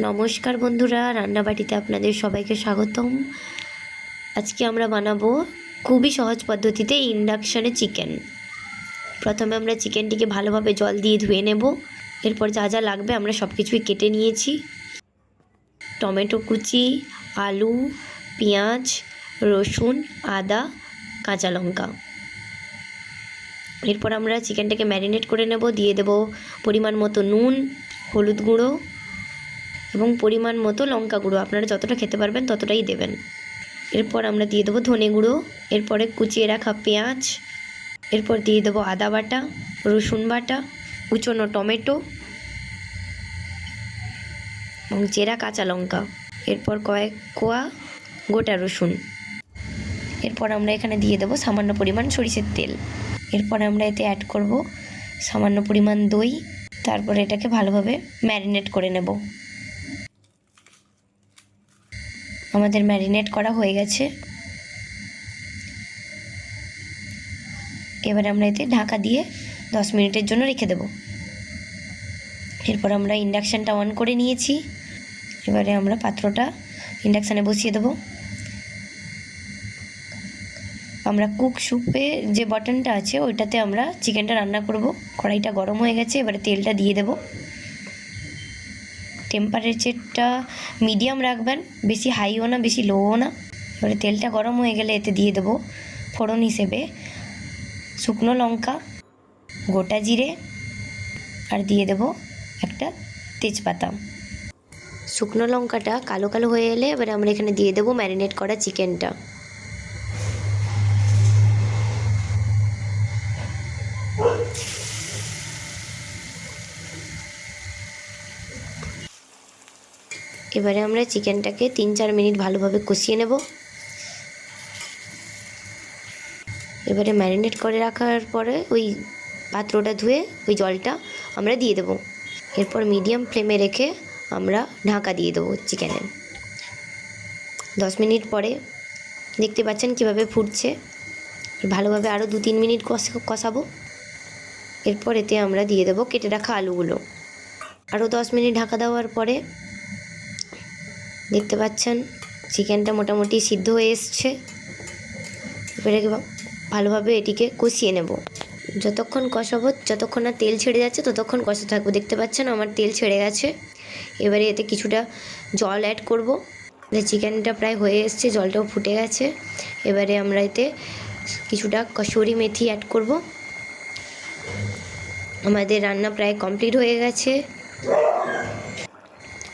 নমস্কার বন্ধুরা, রান্নাবাটিতে আপনাদের সবাইকে স্বাগতম। আজকে আমরা বানাবো খুবই সহজ পদ্ধতিতে ইন্ডাকশানে চিকেন। প্রথমে আমরা চিকেনটিকে ভালোভাবে জল দিয়ে ধুয়ে নেব। এরপর যা যা লাগবে আমরা সব কিছুই কেটে নিয়েছি। টমেটো কুচি, আলু, পেঁয়াজ, রসুন, আদা, কাঁচা লঙ্কা। এরপর আমরা চিকেনটাকে ম্যারিনেট করে নেব। দিয়ে দেব পরিমাণ মতো নুন, হলুদ গুঁড়ো এবং পরিমাণ মতো লঙ্কা গুঁড়ো। আপনারা যতটা খেতে পারবেন ততটাই দেবেন। এরপর আমরা দিয়ে দেবো ধনে গুঁড়ো, এরপরে কুচিয়ে রাখা পেঁয়াজ, এরপর দিয়ে দেবো আদা বাটা, রসুন বাটা, কুচনো টমেটো এবং চেরা কাঁচা লঙ্কা, এরপর কয়েক কোয়া গোটা রসুন। এরপর আমরা এখানে দিয়ে দেবো সামান্য পরিমাণ সরিষার তেল। এরপর আমরা এতে অ্যাড করব সামান্য পরিমাণ দই। তারপর এটাকে ভালোভাবে ম্যারিনেট করে নেব। আমাদের ম্যারিনেট করা হয়ে গেছে। এবারে আমরা এতে ঢাকা দিয়ে 10 মিনিটের জন্য রেখে দেব। এরপর আমরা ইন্ডাকশানটা অন করে নিয়েছি। এবারে আমরা পাত্রটা ইন্ডাকশানে বসিয়ে দেব। আমরা কুক সুপে যে বাটনটা আছে ওইটাতে আমরা চিকেনটা রান্না করব। কড়াইটা গরম হয়ে গেছে, এবারে তেলটা দিয়ে দেব। টেম্পারেচারটা মিডিয়াম রাখবেন, বেশি হাইও না বেশি লোও না। এবারে তেলটা গরম হয়ে গেলে এতে দিয়ে দেব ফোড়ন হিসেবে শুকনো লঙ্কা, গোটা জিরে আর দিয়ে দেব একটা তেজপাতা। শুকনো লঙ্কাটা কালো কালো হয়ে এলে এবারে আমরা এখানে দিয়ে দেব ম্যারিনেট করা চিকেনটা। এবারে আমরা চিকেনটাকে 3-4 মিনিট ভালোভাবে কষিয়ে নেব। এবারে ম্যারিনেট করে রাখার পরে ওই পাত্রটা ধুয়ে ওই জলটা আমরা দিয়ে দেব। এরপর মিডিয়াম ফ্লেমে রেখে আমরা ঢাকা দিয়ে দেবো চিকেনে। 10 মিনিট পরে দেখতে পাচ্ছেন কীভাবে ফুটছে। ভালোভাবে আরও 2-3 মিনিট কষাবো। এরপর এতে আমরা দিয়ে দেবো কেটে রাখা আলুগুলো। আরও 10 মিনিট ঢাকা দেওয়ার পরে দেখতে পাচ্ছেন চিকেনটা মোটামুটি সিদ্ধ হয়ে এসছে। এবারে ভালোভাবে এটিকে কষিয়ে নেব। যতক্ষণ কষাবো, যতক্ষণ না তেল ছেড়ে যাচ্ছে ততক্ষণ কষাতে থাকবো। দেখতে পাচ্ছেন আমার তেল ছেড়ে গেছে। এবারে এতে কিছুটা জল অ্যাড করব। চিকেনটা প্রায় হয়ে এসছে, জলটাও ফুটে গেছে। এবারে আমরা এতে কিছুটা কসুরি মেথি অ্যাড করব। আমাদের রান্না প্রায় কমপ্লিট হয়ে গেছে।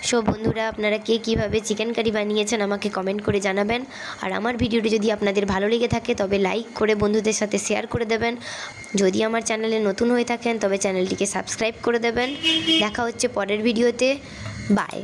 সব বন্ধুরা, আপনারা কে কীভাবে চিকেন কারি বানিয়েছেন আমাকে কমেন্ট করে জানাবেন। আর আমার ভিডিওটি যদি আপনাদের ভালো লেগে থাকে তবে লাইক করে বন্ধুদের সাথে শেয়ার করে দেবেন। যদি আমার চ্যানেলে নতুন হয়ে থাকেন তবে চ্যানেলটিকে সাবস্ক্রাইব করে দেবেন। দেখা হচ্ছে পরের ভিডিওতে। বাই।